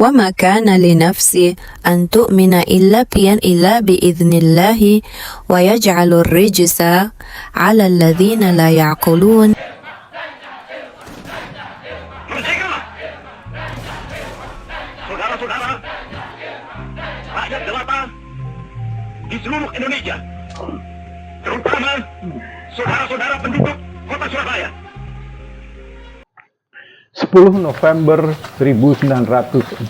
وما كان لنفس أن تؤمن إلا بإذن الله ويجعل الرجس على الذين لا يعقلون. Saudara-saudara, rakyat jelata di seluruh Indonesia, terutama saudara-saudara penduduk kota Surabaya. 10 November 1945.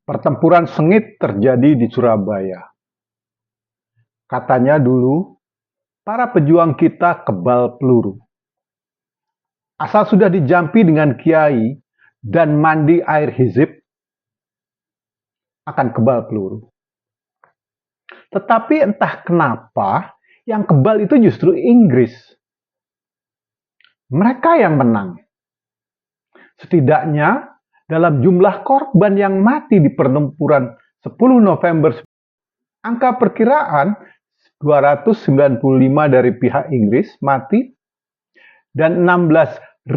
Pertempuran sengit terjadi di Surabaya. Katanya dulu, para pejuang kita kebal peluru. Asal sudah dijampi dengan kiai dan mandi air hizib, akan kebal peluru. Tetapi entah kenapa, yang kebal itu justru Inggris. Mereka yang menang. Setidaknya dalam jumlah korban yang mati di pertempuran 10 November, angka perkiraan 295 dari pihak Inggris mati dan 16.000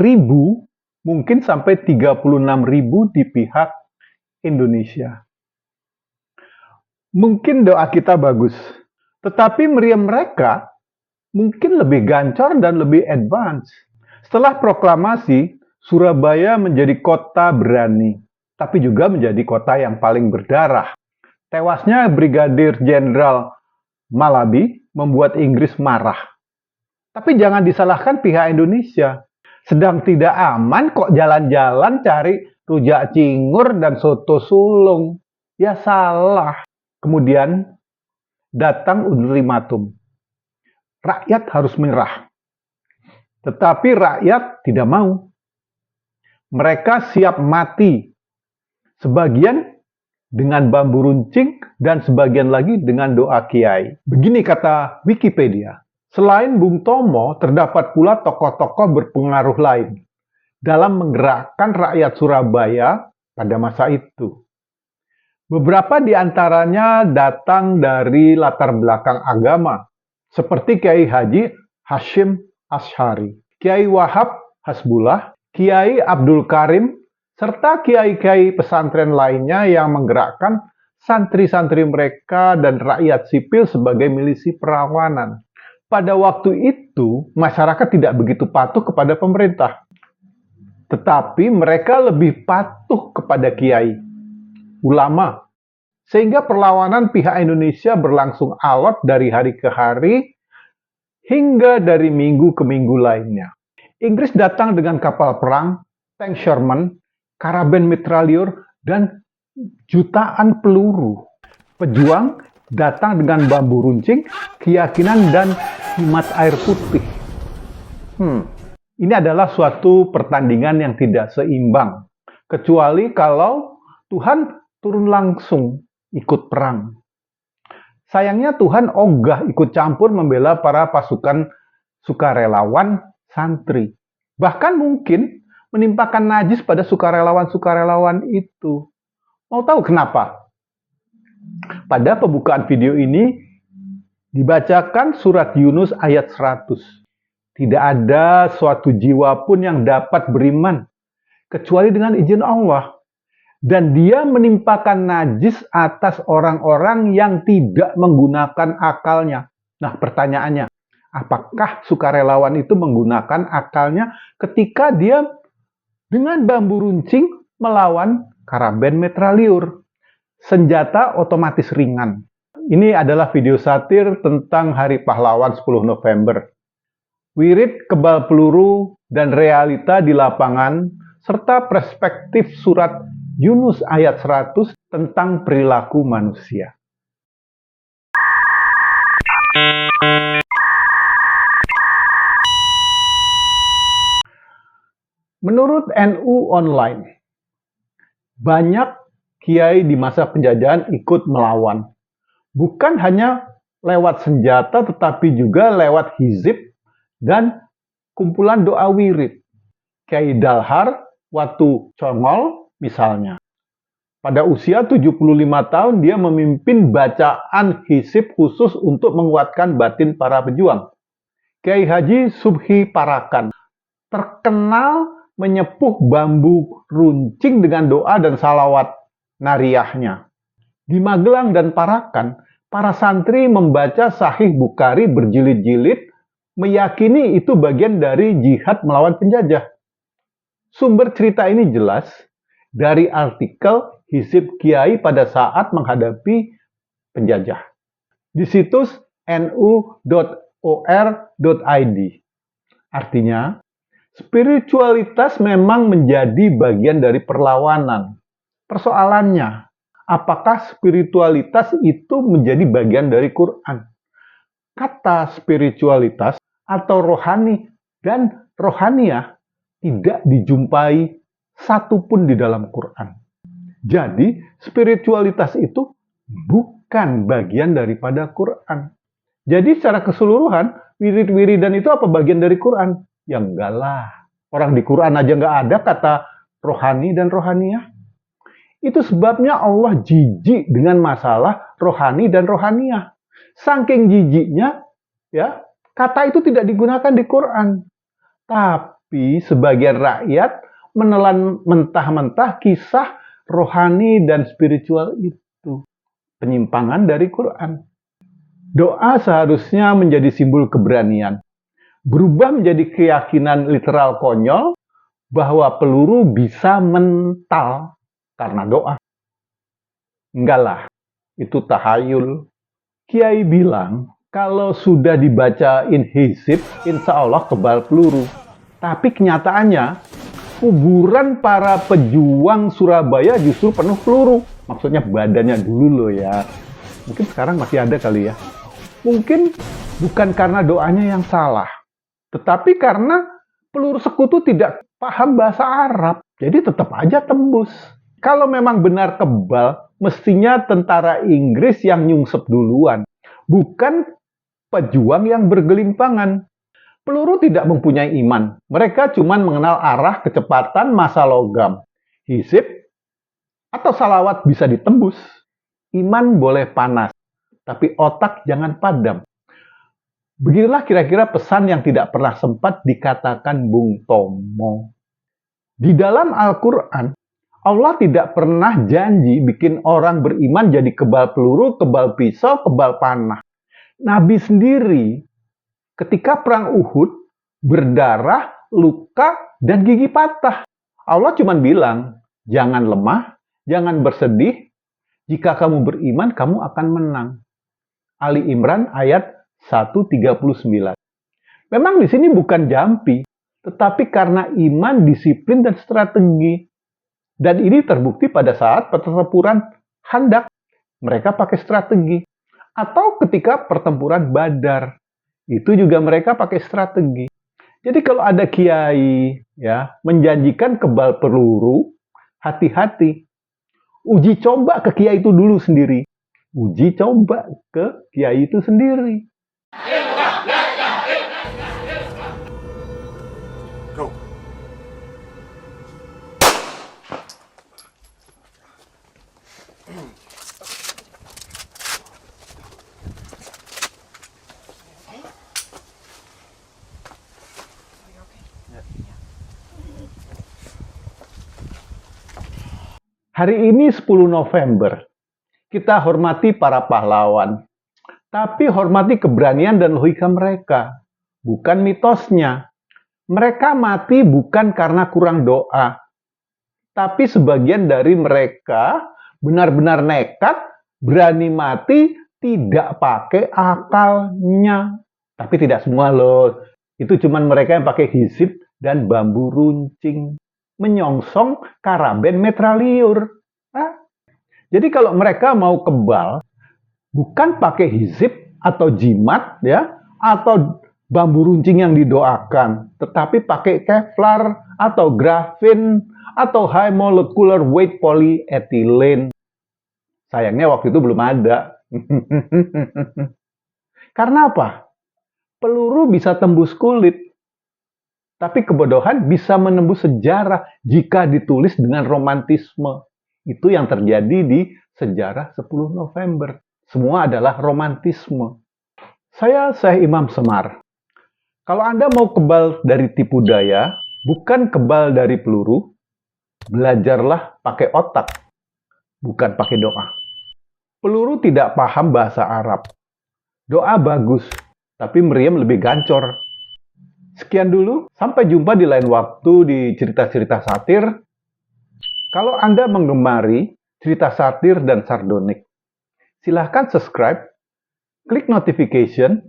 mungkin sampai 36.000 di pihak Indonesia. Mungkin doa kita bagus, tetapi meriam mereka mungkin lebih gancor dan lebih advance. Setelah proklamasi, Surabaya menjadi kota berani, tapi juga menjadi kota yang paling berdarah. Tewasnya Brigadir Jenderal Malabi membuat Inggris marah. Tapi jangan disalahkan pihak Indonesia. Sedang tidak aman kok jalan-jalan cari rujak cingur dan soto sulung. Ya salah. Kemudian datang ultimatum. Rakyat harus menyerah. Tetapi rakyat tidak mau. Mereka siap mati. Sebagian dengan bambu runcing dan sebagian lagi dengan doa kiai. Begini kata Wikipedia. Selain Bung Tomo, terdapat pula tokoh-tokoh berpengaruh lain dalam menggerakkan rakyat Surabaya pada masa itu. Beberapa di antaranya datang dari latar belakang agama, seperti Kiai Haji Hashim Asy'ari, Kiai Wahab Hasbullah, Kiai Abdul Karim, serta kiai-kiai pesantren lainnya yang menggerakkan santri-santri mereka dan rakyat sipil sebagai milisi perlawanan. Pada waktu itu, masyarakat tidak begitu patuh kepada pemerintah. Tetapi mereka lebih patuh kepada kiai, ulama. Sehingga perlawanan pihak Indonesia berlangsung alot dari hari ke hari, hingga dari minggu ke minggu lainnya. Inggris datang dengan kapal perang, tank Sherman, karaben mitrailleur, dan jutaan peluru. Pejuang datang dengan bambu runcing, keyakinan, dan jimat air putih. Ini adalah suatu pertandingan yang tidak seimbang, kecuali kalau Tuhan turun langsung ikut perang. Sayangnya Tuhan ogah ikut campur membela para pasukan sukarelawan santri. Bahkan mungkin menimpakan najis pada sukarelawan-sukarelawan itu. Mau tahu kenapa? Pada pembukaan video ini dibacakan surat Yunus ayat 100. Tidak ada suatu jiwa pun yang dapat beriman kecuali dengan izin Allah. Dan dia menimpakan najis atas orang-orang yang tidak menggunakan akalnya. Nah, pertanyaannya, apakah sukarelawan itu menggunakan akalnya ketika dia dengan bambu runcing melawan karaben mitrailleur, senjata otomatis ringan? Ini adalah video satir tentang Hari Pahlawan 10 November. Wirid kebal peluru dan realita di lapangan, serta perspektif surat Yunus ayat 100 tentang perilaku manusia. Menurut NU Online, banyak kiai di masa penjajahan ikut melawan. Bukan hanya lewat senjata, tetapi juga lewat hizib dan kumpulan doa wirid. Kiai Dalhar, Watu Congol, misalnya. Pada usia 75 tahun, dia memimpin bacaan hizib khusus untuk menguatkan batin para pejuang. Kiai Haji Subhi Parakan terkenal menyepuh bambu runcing dengan doa dan salawat nariyahnya. Di Magelang dan Parakan, para santri membaca Sahih Bukhari berjilid-jilid, meyakini itu bagian dari jihad melawan penjajah. Sumber cerita ini jelas dari artikel Hizib Kiai pada saat menghadapi penjajah di situs nu.or.id. Artinya, spiritualitas memang menjadi bagian dari perlawanan. Persoalannya, apakah spiritualitas itu menjadi bagian dari Quran? Kata spiritualitas atau rohani dan rohaniyah tidak dijumpai satupun di dalam Quran. Jadi, spiritualitas itu bukan bagian daripada Quran. Jadi, secara keseluruhan, wirid-wiridan itu apa bagian dari Quran? Ya enggak lah. Orang di Quran aja enggak ada kata rohani dan rohaniyah. Itu sebabnya Allah jijik dengan masalah rohani dan rohaniyah. Saking jijiknya, ya, kata itu tidak digunakan di Quran. Tapi sebagian rakyat menelan mentah-mentah kisah rohani dan spiritual itu. Penyimpangan dari Quran. Doa seharusnya menjadi simbol keberanian. Berubah menjadi keyakinan literal konyol bahwa peluru bisa mental karena doa. Enggak lah, itu tahayul. Kiai bilang, kalau sudah dibacain hizib, insya Allah kebal peluru. Tapi kenyataannya, kuburan para pejuang Surabaya justru penuh peluru. Maksudnya badannya dulu loh ya. Mungkin sekarang masih ada kali ya. Mungkin bukan karena doanya yang salah, tetapi karena peluru sekutu tidak paham bahasa Arab. Jadi tetap aja tembus. Kalau memang benar kebal, mestinya tentara Inggris yang nyungsep duluan. Bukan pejuang yang bergelimpangan. Peluru tidak mempunyai iman. Mereka cuma mengenal arah, kecepatan, massa logam. Hizib atau salawat bisa ditembus. Iman boleh panas, tapi otak jangan padam. Beginilah kira-kira pesan yang tidak pernah sempat dikatakan Bung Tomo. Di dalam Al-Quran, Allah tidak pernah janji bikin orang beriman jadi kebal peluru, kebal pisau, kebal panah. Nabi sendiri ketika perang Uhud berdarah, luka, dan gigi patah. Allah cuma bilang, jangan lemah, jangan bersedih. Jika kamu beriman, kamu akan menang. Ali Imran ayat 139. Memang di sini bukan jampi, tetapi karena iman, disiplin, dan strategi. Dan ini terbukti pada saat pertempuran Khandaq. Mereka pakai strategi. Atau ketika pertempuran Badar. Itu juga mereka pakai strategi. Jadi kalau ada kiai ya menjanjikan kebal peluru, hati-hati. Uji coba ke kiai itu dulu sendiri. Uji coba ke kiai itu sendiri. Go. Hari ini 10 November. Kita hormati para pahlawan. Tapi hormati keberanian dan logika mereka. Bukan mitosnya. Mereka mati bukan karena kurang doa. Tapi sebagian dari mereka benar-benar nekat, berani mati, tidak pakai akalnya. Tapi tidak semua loh. Itu cuma mereka yang pakai hizib dan bambu runcing. Menyongsong karaben metraliur. Jadi kalau mereka mau kebal, bukan pakai hizib atau jimat ya, atau bambu runcing yang didoakan, tetapi pakai Kevlar atau grafin atau high molecular weight polyethylene. Sayangnya waktu itu belum ada. Karena apa? Peluru bisa tembus kulit. Tapi kebodohan bisa menembus sejarah jika ditulis dengan romantisme. Itu yang terjadi di sejarah 10 November. Semua adalah romantisme. Saya Syekh Imam Semar. Kalau Anda mau kebal dari tipu daya, Bukan kebal dari peluru, belajarlah pakai otak, bukan pakai doa. Peluru tidak paham bahasa Arab. Doa bagus, tapi meriam lebih gancor. Sekian dulu, sampai jumpa di lain waktu di cerita-cerita satir. Kalau Anda menggemari cerita satir dan sardonik, silahkan subscribe, klik notification,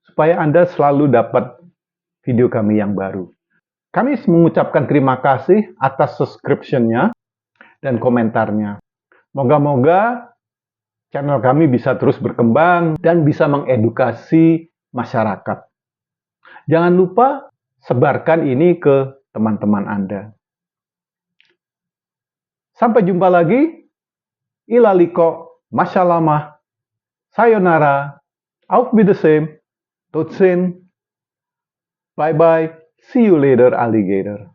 supaya Anda selalu dapat video kami yang baru. Kami mengucapkan terima kasih atas subscription-nya dan komentarnya. Moga-moga channel kami bisa terus berkembang dan bisa mengedukasi masyarakat. Jangan lupa sebarkan ini ke teman-teman Anda. Sampai jumpa lagi. Ilaliko, masyalamah, sayonara, auf Wiedersehen, tot ziens, bye-bye, see you later alligator.